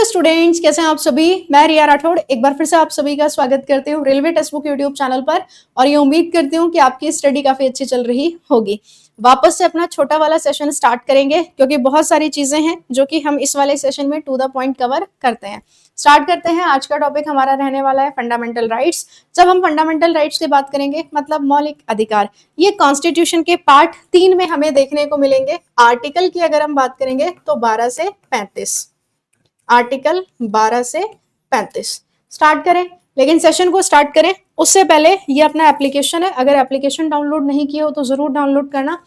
Students, कैसे हैं आप सभी। मैं रिया राठौड़ एक बार फिर से आप सभी का स्वागत करती हूँ railway text book YouTube channel पर। और ये उम्मीद करती हूँ कि आपकी स्टडी काफी अच्छी चल रही होगी। वापस से अपना छोटा वाला सेशन स्टार्ट करेंगे क्योंकि बहुत सारी चीजें हैं जो कि हम इस वाले सेशन में टू द पॉइंट कवर करते हैं। स्टार्ट करते हैं। आज का टॉपिक हमारा रहने वाला है फंडामेंटल राइट्स। जब हम फंडामेंटल राइट्स की बात करेंगे मतलब मौलिक अधिकार, ये कॉन्स्टिट्यूशन के पार्ट 3 में हमें देखने को मिलेंगे। आर्टिकल की अगर हम बात करेंगे तो 12 से 35, आर्टिकल 12 से 35 स्टार्ट करें। लेकिन सेशन को स्टार्ट करें उससे पहले ये अपना एप्लीकेशन है, अगर एप्लीकेशन डाउनलोड नहीं किए हो तो जरूर डाउनलोड करना।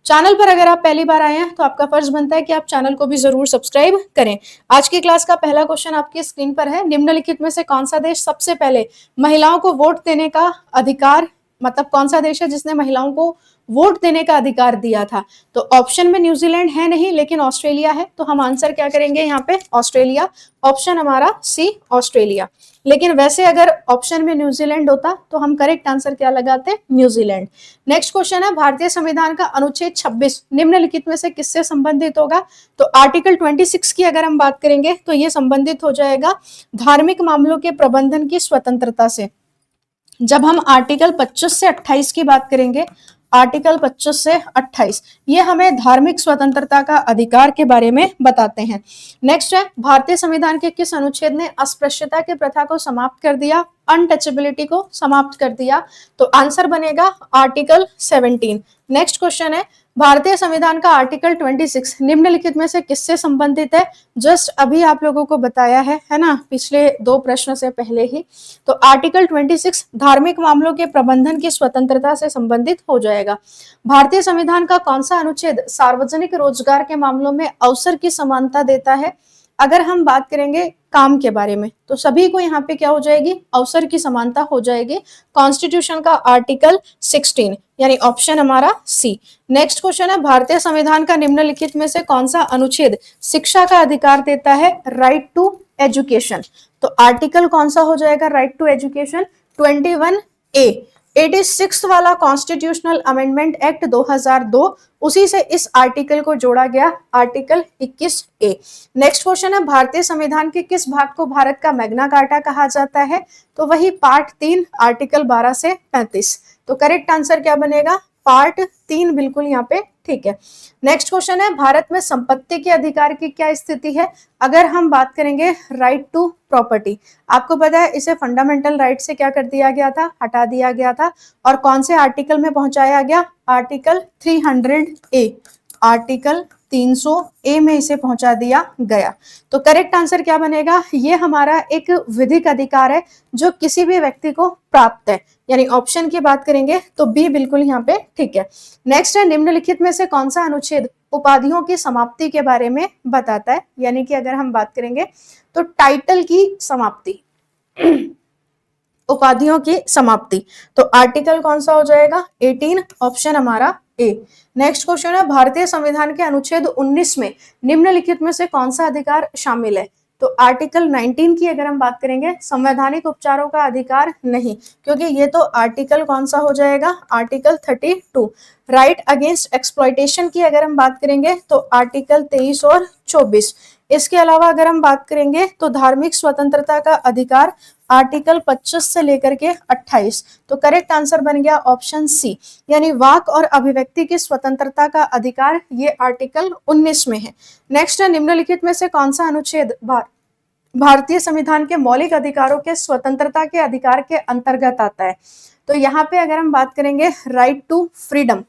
चैनल पर अगर आप पहली बार आए हैं तो आपका फर्ज बनता है कि आप चैनल को भी जरूर सब्सक्राइब करें। आज की क्लास का पहला क्वेश्चन आपकी स्क्रीन पर है। निम्नलिखित में से कौन सा देश सबसे पहले महिलाओं को वोट देने का अधिकार, मतलब कौन सा देश है जिसने महिलाओं को वोट देने का अधिकार दिया था। तो ऑप्शन में न्यूजीलैंड है नहीं लेकिन ऑस्ट्रेलिया है, तो हम आंसर क्या करेंगे यहाँ पे ऑस्ट्रेलिया। ऑप्शन हमारा सी ऑस्ट्रेलिया। लेकिन वैसे अगर ऑप्शन में न्यूजीलैंड होता तो हम करेक्ट आंसर क्या लगाते, न्यूजीलैंड। नेक्स्ट क्वेश्चन है भारतीय संविधान का अनुच्छेद 26 निम्नलिखित में से किससे संबंधित होगा। तो आर्टिकल 26 की अगर हम बात करेंगे तो ये संबंधित हो जाएगा धार्मिक मामलों के प्रबंधन की स्वतंत्रता से। जब हम आर्टिकल 25 से 28 की बात करेंगे, आर्टिकल 25 से 28 ये हमें धार्मिक स्वतंत्रता का अधिकार के बारे में बताते हैं। नेक्स्ट है भारतीय संविधान के किस अनुच्छेद ने अस्पृश्यता की प्रथा को समाप्त कर दिया, अनटचेबिलिटी को समाप्त कर दिया। तो आंसर बनेगा आर्टिकल 17। नेक्स्ट क्वेश्चन है भारतीय संविधान का आर्टिकल 26 निम्नलिखित में से किससे संबंधित है। जस्ट अभी आप लोगों को बताया है ना, पिछले दो प्रश्न से पहले ही। तो आर्टिकल 26 धार्मिक मामलों के प्रबंधन की स्वतंत्रता से संबंधित हो जाएगा। भारतीय संविधान का कौन सा अनुच्छेद सार्वजनिक रोजगार के मामलों में अवसर की समानता देता है। अगर हम बात करेंगे काम के बारे में तो सभी को यहाँ पे क्या हो जाएगी, अवसर की समानता हो जाएगी। कॉन्स्टिट्यूशन का आर्टिकल 16 यानी ऑप्शन हमारा सी। नेक्स्ट क्वेश्चन है भारतीय संविधान का निम्नलिखित में से कौन सा अनुच्छेद शिक्षा का अधिकार देता है, राइट टू एजुकेशन। तो आर्टिकल कौन सा हो जाएगा राइट टू एजुकेशन, 21A। 86 वाला कॉन्स्टिट्यूशनल अमेंडमेंट एक्ट 2002, उसी से इस आर्टिकल को जोड़ा गया, आर्टिकल 21A। नेक्स्ट क्वेश्चन है भारतीय संविधान के किस भाग को भारत का मैग्ना कार्टा कहा जाता है। तो वही पार्ट 3 आर्टिकल 12 से 35। तो करेक्ट आंसर क्या बनेगा, पार्ट 3 बिल्कुल यहाँ पे ठीक है। नेक्स्ट क्वेश्चन है भारत में संपत्ति के अधिकार की क्या स्थिति है। अगर हम बात करेंगे राइट टू प्रॉपर्टी, आपको पता है इसे फंडामेंटल राइट से क्या कर दिया गया था, हटा दिया गया था। और कौन से आर्टिकल में पहुंचाया गया, आर्टिकल 300A, आर्टिकल 300A में इसे पहुंचा दिया गया। तो करेक्ट आंसर क्या बनेगा, ये हमारा एक विधिक अधिकार है जो किसी भी व्यक्ति को प्राप्त है, यानी ऑप्शन की बात करेंगे तो बी बिल्कुल यहाँ पे ठीक है। नेक्स्ट है निम्नलिखित में से कौन सा अनुच्छेद उपाधियों की समाप्ति के बारे में बताता है। यानी कि अगर हम बात करेंगे तो टाइटल की समाप्ति, उपाधियों की समाप्ति। तो आर्टिकल कौन सा हो जाएगा, 18, ऑप्शन हमारा ए। नेक्स्ट क्वेश्चन है भारतीय संविधान के अनुच्छेद 19 में निम्नलिखित में से कौन सा अधिकार शामिल है। तो आर्टिकल 19 की अगर हम बात करेंगे संवैधानिक उपचारों का अधिकार नहीं, क्योंकि ये तो आर्टिकल कौन सा हो जाएगा, आर्टिकल 32। राइट अगेंस्ट एक्सप्लॉयटेशन की अगर हम बात करेंगे तो आर्टिकल 23 और 24। इसके अलावा अगर हम बात करेंगे तो धार्मिक स्वतंत्रता का अधिकार आर्टिकल 25 से लेकर के 28। तो करेक्ट आंसर बन गया ऑप्शन सी, यानी वाक और अभिव्यक्ति की स्वतंत्रता का अधिकार ये आर्टिकल 19 में है। नेक्स्ट है निम्नलिखित में से कौन सा अनुच्छेद भारतीय संविधान के मौलिक अधिकारों के स्वतंत्रता के अधिकार के अंतर्गत आता है। तो यहाँ पे अगर हम बात करेंगे राइट टू फ्रीडम,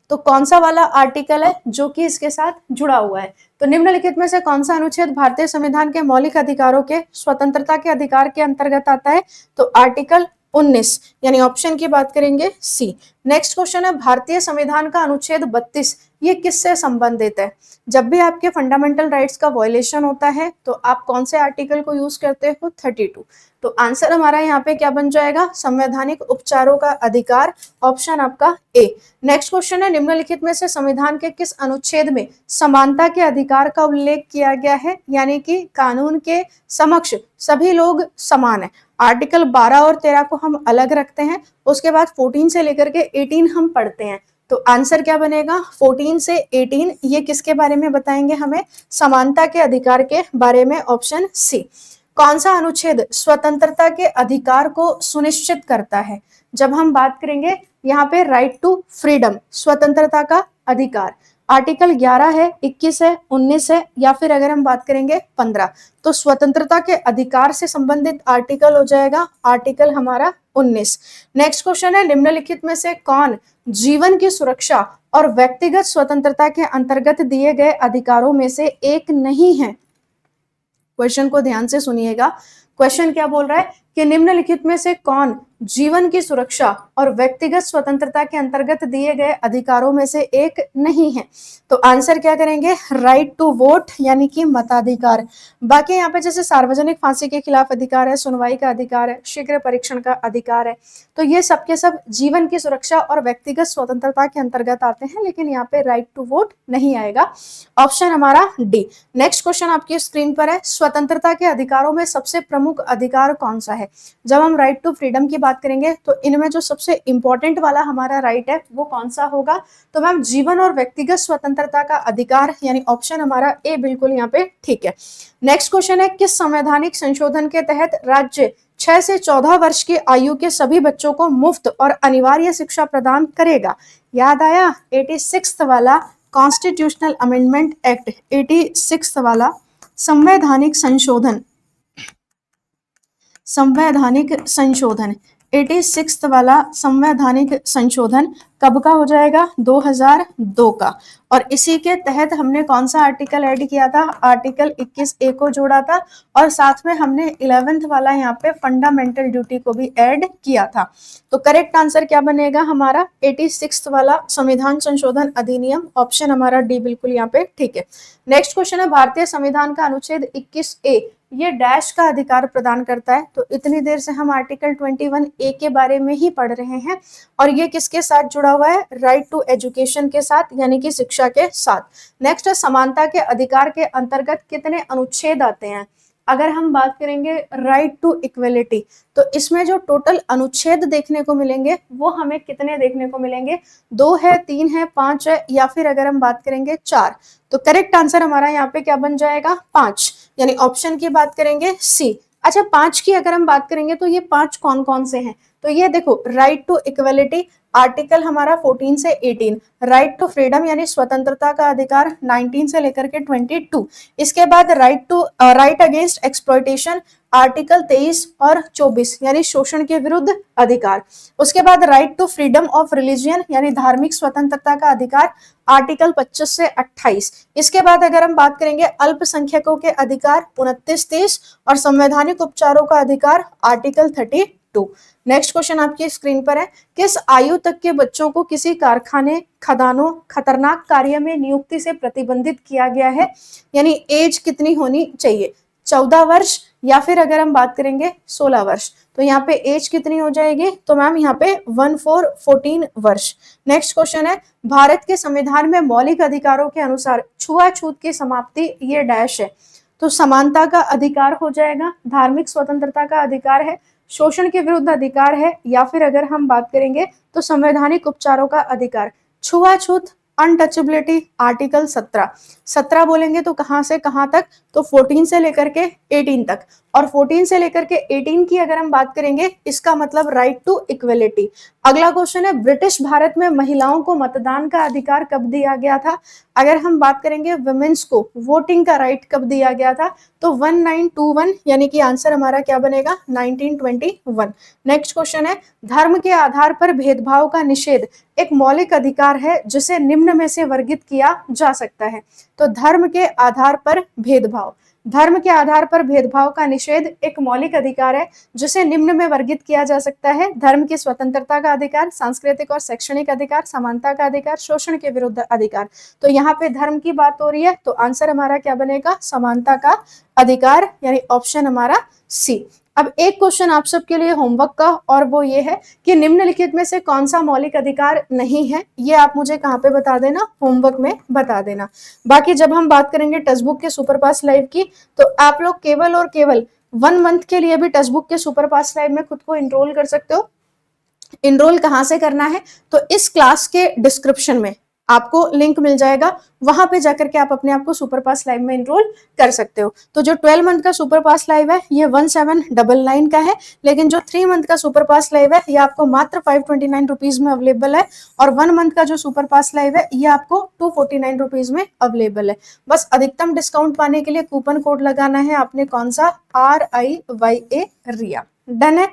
तो कौन सा वाला आर्टिकल है जो कि इसके साथ जुड़ा हुआ है। तो निम्नलिखित में से कौन सा अनुच्छेद भारतीय संविधान के मौलिक अधिकारों के स्वतंत्रता के अधिकार के अंतर्गत आता है। तो आर्टिकल 19, यानी ऑप्शन की बात करेंगे सी। नेक्स्ट क्वेश्चन है भारतीय संविधान का अनुच्छेद 32 ये किससे संबंधित है। जब भी आपके फंडामेंटल राइट्स का वायलेशन होता है तो आप कौन से आर्टिकल को यूज करते हो, 32। तो आंसर हमारा यहाँ पे क्या बन जाएगा, संवैधानिक उपचारों का अधिकार, ऑप्शन आपका ए। नेक्स्ट क्वेश्चन है निम्नलिखित में से संविधान के किस अनुच्छेद में समानता के अधिकार का उल्लेख किया गया है, यानी कि कानून के समक्ष सभी लोग समान है। आर्टिकल 12 और 13 को हम अलग रखते हैं, उसके बाद 14 से लेकर के 18 हम पढ़ते हैं। तो आंसर क्या बनेगा 14 से 18, ये किसके बारे में बताएंगे हमें, समानता के अधिकार के बारे में, ऑप्शन सी। कौन सा अनुच्छेद स्वतंत्रता के अधिकार को सुनिश्चित करता है, जब हम बात करेंगे यहाँ पे राइट टू फ्रीडम, स्वतंत्रता का अधिकार, आर्टिकल 11 है, 21 है, 19 है, या फिर अगर हम बात करेंगे 15, तो स्वतंत्रता के अधिकार से संबंधित आर्टिकल हो जाएगा आर्टिकल हमारा 19। नेक्स्ट क्वेश्चन है, निम्नलिखित में से कौन जीवन की सुरक्षा और व्यक्तिगत स्वतंत्रता के अंतर्गत दिए गए अधिकारों में से एक नहीं है। क्वेश्चन को ध्यान से सुनिएगा। क्वेश्चन क्या बोल रहा है कि निम्नलिखित में से कौन जीवन की सुरक्षा और व्यक्तिगत स्वतंत्रता के अंतर्गत दिए गए अधिकारों में से एक नहीं है। तो आंसर क्या करेंगे, राइट टू वोट यानी कि मताधिकार। बाकी यहाँ पे जैसे सार्वजनिक फांसी के खिलाफ अधिकार है, सुनवाई का अधिकार है, शीघ्र परीक्षण का अधिकार है, तो ये सबके सब जीवन की सुरक्षा और व्यक्तिगत स्वतंत्रता के अंतर्गत आते हैं, लेकिन यहाँ पे राइट टू वोट नहीं आएगा, ऑप्शन हमारा डी। नेक्स्ट क्वेश्चन आपकी स्क्रीन पर है, स्वतंत्रता के अधिकारों में सबसे प्रमुख अधिकार कौन सा है। जब हम राइट टू फ्रीडम की बात करेंगे तो इनमें जो सबसे इंपॉर्टेंट वाला हमारा राइट है वो कौन सा होगा, तो मैम जीवन और व्यक्तिगत स्वतंत्रता का अधिकार, यानी ऑप्शन हमारा ए बिल्कुल यहाँ पे ठीक है। नेक्स्ट क्वेश्चन है, किस संवैधानिक संशोधन के तहत राज्य 6 से 14 वर्ष की आयु के सभी बच्चों को मुफ्त और अनिवार्य शिक्षा प्रदान करेगा। याद आया 86 वाला कॉन्स्टिट्यूशनल अमेंडमेंट एक्ट, 86 वाला संवैधानिक संशोधन, संवैधानिक संशोधन 86 वाला संवैधानिक संशोधन कब का हो जाएगा, 2002 का। और इसी के तहत हमने कौन सा आर्टिकल ऐड किया था, आर्टिकल 21A को जोड़ा था, और साथ में हमने 11th वाला यहाँ पे फंडामेंटल ड्यूटी को भी ऐड किया था। तो करेक्ट आंसर क्या बनेगा हमारा 86 वाला संविधान संशोधन अधिनियम, ऑप्शन हमारा डी बिल्कुल यहाँ पे ठीक है। नेक्स्ट क्वेश्चन है, भारतीय संविधान का अनुच्छेद 21A ये डैश का अधिकार प्रदान करता है। तो इतनी देर से हम आर्टिकल 21A के बारे में ही पढ़ रहे हैं, और ये किसके साथ जुड़ा हुआ है, राइट टू एजुकेशन के साथ, यानी कि शिक्षा के साथ। नेक्स्ट है, समानता के अधिकार के अंतर्गत कितने अनुच्छेद आते हैं। अगर हम बात करेंगे राइट टू इक्वलिटी, तो इसमें जो टोटल अनुच्छेद देखने को मिलेंगे वो हमें कितने देखने को मिलेंगे, 2 है, 3 है, 5 है, या फिर अगर हम बात करेंगे 4। तो करेक्ट आंसर हमारा यहाँ पे क्या बन जाएगा, 5, यानी ऑप्शन की बात करेंगे सी। अच्छा 5 की अगर हम बात करेंगे तो ये 5 कौन कौन से हैं, तो ये देखो राइट टू इक्वलिटी आर्टिकल हमारा 14 से 18, राइट टू फ्रीडम यानी स्वतंत्रता का अधिकार 19 से लेकर के 22, इसके बाद राइट अगेंस्ट एक्सप्लॉयटेशन आर्टिकल 23 और 24 यानी शोषण के विरुद्ध अधिकार, उसके बाद right to freedom of religion यानी धार्मिक स्वतंत्रता का अधिकार आर्टिकल 25 से 28, इसके बाद अगर हम बात करेंगे अल्पसंख्यकों के अधिकार 29-30 और संवैधानिक उपचारों का अधिकार आर्टिकल 32। नेक्स्ट क्वेश्चन आपकी स्क्रीन पर है, किस आयु तक के बच्चों को किसी कारखाने, खदानों, खतरनाक कार्य में नियुक्ति से प्रतिबंधित किया गया है, यानी एज कितनी होनी चाहिए, 14 वर्ष या फिर अगर हम बात करेंगे 16 वर्ष। तो यहाँ पे एज कितनी हो जाएगी, तो मैम यहाँ पे 14 वर्ष। नेक्स्ट क्वेश्चन है, भारत के संविधान में मौलिक अधिकारों के अनुसार छुआछूत की समाप्ति ये डैश है। तो समानता का अधिकार हो जाएगा, धार्मिक स्वतंत्रता का अधिकार है, शोषण के विरुद्ध अधिकार है, या फिर अगर हम बात करेंगे तो संवैधानिक उपचारों का अधिकार। छुआछूत अनटचेबिलिटी आर्टिकल 17 बोलेंगे तो कहां से कहां तक, तो 14 से लेकर के 18 तक, और 14 से लेकर के 18 की अगर हम बात करेंगे इसका मतलब राइट टू इक्वलिटी। अगला क्वेश्चन है, ब्रिटिश भारत में महिलाओं को मतदान का अधिकार कब दिया गया था। अगर हम बात करेंगे वुमेन्स को वोटिंग का राइट कब दिया गया था, तो 1921 यानी कि आंसर हमारा क्या बनेगा 1921। नेक्स्ट क्वेश्चन है, धर्म के आधार पर भेदभाव का निषेध एक मौलिक अधिकार है जिसे निम्न में से वर्गित किया जा सकता है। तो धर्म के आधार पर भेदभाव, धर्म के आधार पर भेदभाव का निषेध एक मौलिक अधिकार है जिसे निम्न में वर्गित किया जा सकता है, धर्म की स्वतंत्रता का अधिकार, सांस्कृतिक और शैक्षणिक अधिकार, समानता का अधिकार, शोषण के विरुद्ध अधिकार। तो यहाँ पे धर्म की बात हो रही है, तो आंसर हमारा क्या बनेगा समानता का अधिकार, यानी ऑप्शन हमारा सी। अब एक क्वेश्चन आप सबके लिए होमवर्क का, और वो ये है कि निम्नलिखित में से कौन सा मौलिक अधिकार नहीं है, ये आप मुझे कहाँ पे बता देना, होमवर्क में बता देना। बाकी जब हम बात करेंगे टेक्स्ट बुक के सुपरपास लाइव की, तो आप लोग केवल और केवल 1 मंथ के लिए भी टेक्स्ट बुक के सुपरपास लाइव में खुद को इनरोल कर सकते हो। इनरोल कहाँ से करना है, तो इस क्लास के डिस्क्रिप्शन में आपको लिंक मिल जाएगा, वहां पे जाकर के आप अपने आप को सुपर पास लाइव में इनरोल कर सकते हो। तो जो 12 मंथ का सुपर पास लाइव है ये 1799 का है, लेकिन जो 3 मंथ का सुपर पास लाइव है ये आपको मात्र 529 रुपीज में अवेलेबल है, और 1 मंथ का जो सुपर पास लाइव है ये आपको 249 रुपीज में अवेलेबल है। बस अधिकतम डिस्काउंट पाने के लिए कूपन कोड लगाना है आपने, कौन सा, RIYA रिया। डन है।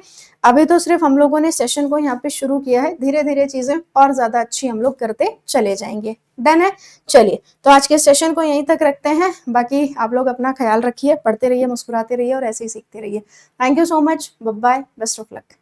अभी तो सिर्फ हम लोगों ने सेशन को यहाँ पे शुरू किया है, धीरे धीरे चीजें और ज्यादा अच्छी हम लोग करते चले जाएंगे। डन है। चलिए तो आज के सेशन को यहीं तक रखते हैं, बाकी आप लोग अपना ख्याल रखिए, पढ़ते रहिए, मुस्कुराते रहिए और ऐसे ही सीखते रहिए। Thank you so much, bye bye, best of luck.